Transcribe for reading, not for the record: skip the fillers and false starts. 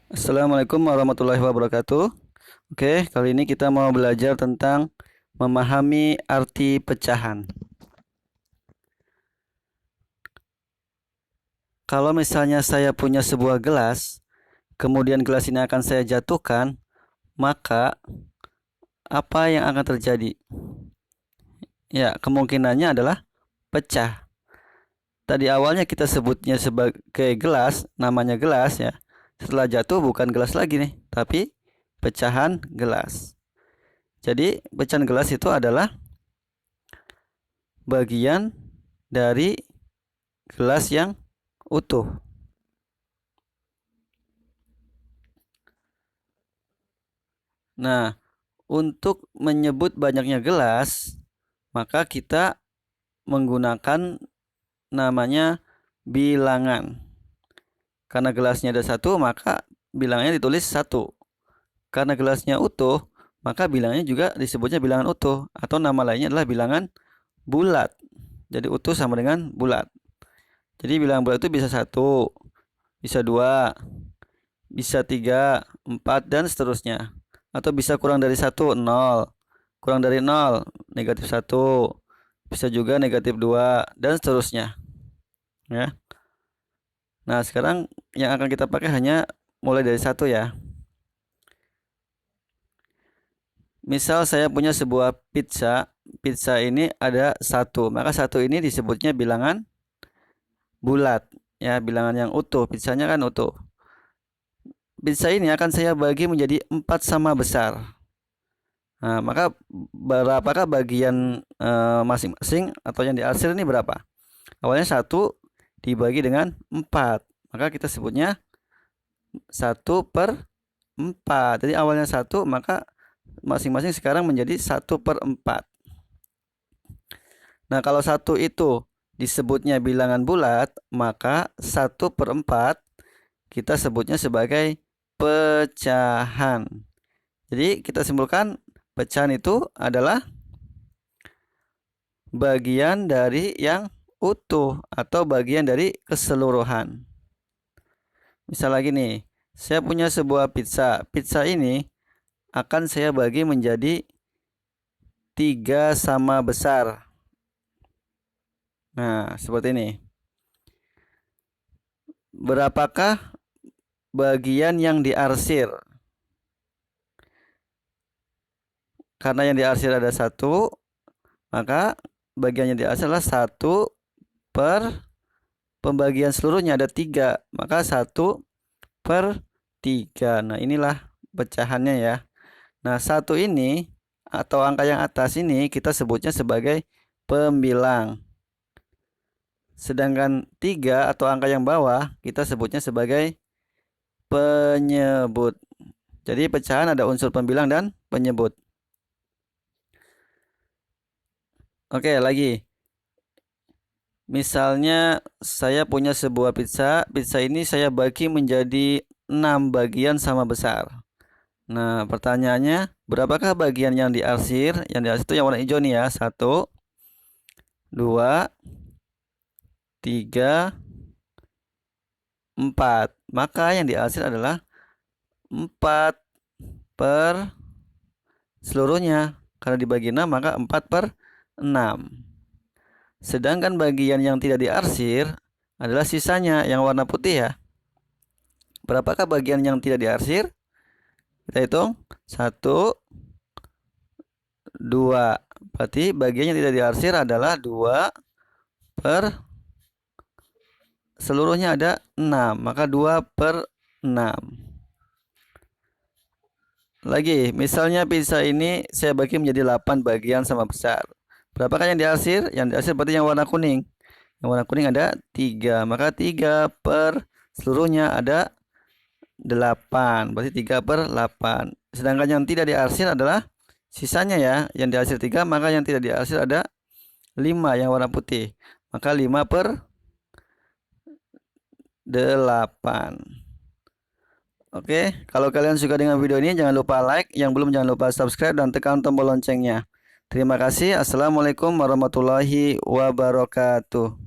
Assalamualaikum warahmatullahi wabarakatuh. Oke, kali ini kita mau belajar tentang memahami arti pecahan. Kalau misalnya saya punya sebuah gelas, kemudian gelas ini akan saya jatuhkan, maka apa yang akan terjadi? Ya, kemungkinannya adalah pecah. Tadi awalnya kita sebutnya sebagai gelas, namanya gelas ya. Setelah jatuh bukan gelas lagi nih, tapi pecahan gelas. Jadi, pecahan gelas itu adalah bagian dari gelas yang utuh. Nah, untuk menyebut banyaknya gelas, maka kita menggunakan namanya bilangan. Karena gelasnya ada satu, maka bilangannya ditulis satu. Karena gelasnya utuh, maka bilangannya juga disebutnya bilangan utuh. Atau nama lainnya adalah bilangan bulat. Jadi utuh sama dengan bulat. Jadi bilangan bulat itu bisa satu, bisa dua, bisa tiga, empat, dan seterusnya. Atau bisa kurang dari satu, nol. Kurang dari nol, negatif satu. Bisa juga negatif dua, dan seterusnya. Ya. Nah, sekarang yang akan kita pakai hanya mulai dari satu ya. Misal saya punya sebuah pizza. Pizza ini ada satu, maka satu ini disebutnya bilangan bulat. Ya, bilangan yang utuh. Pizzanya kan utuh. Pizza ini akan saya bagi menjadi 4 sama besar. Nah, maka berapakah bagian masing-masing atau yang diarsir ini berapa? Awalnya 1 dibagi dengan 4. Maka kita sebutnya 1/4. Jadi awalnya 1, maka masing-masing sekarang menjadi 1/4. Nah, kalau 1 itu disebutnya bilangan bulat, maka 1/4 kita sebutnya sebagai pecahan. Jadi kita simpulkan pecahan itu adalah bagian dari yang utuh atau bagian dari keseluruhan. Misal lagi nih, saya punya sebuah pizza. Pizza ini akan saya bagi menjadi 3 sama besar. Nah, seperti ini. Berapakah bagian yang diarsir? Karena yang diarsir ada 1, maka bagian yang diarsir adalah 1 per pembagian seluruhnya ada 3, maka 1/3. Nah, inilah pecahannya ya. Nah, 1 ini atau angka yang atas ini kita sebutnya sebagai pembilang. Sedangkan 3 atau angka yang bawah kita sebutnya sebagai penyebut. Jadi pecahan ada unsur pembilang dan penyebut. Oke, lagi. Misalnya saya punya sebuah pizza. Pizza ini saya bagi menjadi 6 bagian sama besar. Nah, pertanyaannya, berapakah bagian yang diarsir? Yang diarsir itu yang warna hijau nih ya. 1, 2, 3, 4. Maka yang diarsir adalah 4 per seluruhnya. Karena dibagi 6, maka 4/6. Sedangkan bagian yang tidak diarsir adalah sisanya yang warna putih ya. Berapakah bagian yang tidak diarsir? Kita hitung. 1, 2. Berarti bagian yang tidak diarsir adalah 2 per seluruhnya ada 6. Maka 2/6. Lagi, misalnya pizza ini saya bagi menjadi 8 bagian sama besar. Berapakah yang diarsir? Yang diarsir berarti yang warna kuning. Yang warna kuning ada 3. Maka 3 per seluruhnya ada 8. Berarti 3/8. Sedangkan yang tidak diarsir adalah sisanya ya. Yang diarsir 3, maka yang tidak diarsir ada 5 yang warna putih. Maka 5/8. Oke, kalau kalian suka dengan video ini jangan lupa like, yang belum jangan lupa subscribe dan tekan tombol loncengnya. Terima kasih. Assalamualaikum warahmatullahi wabarakatuh.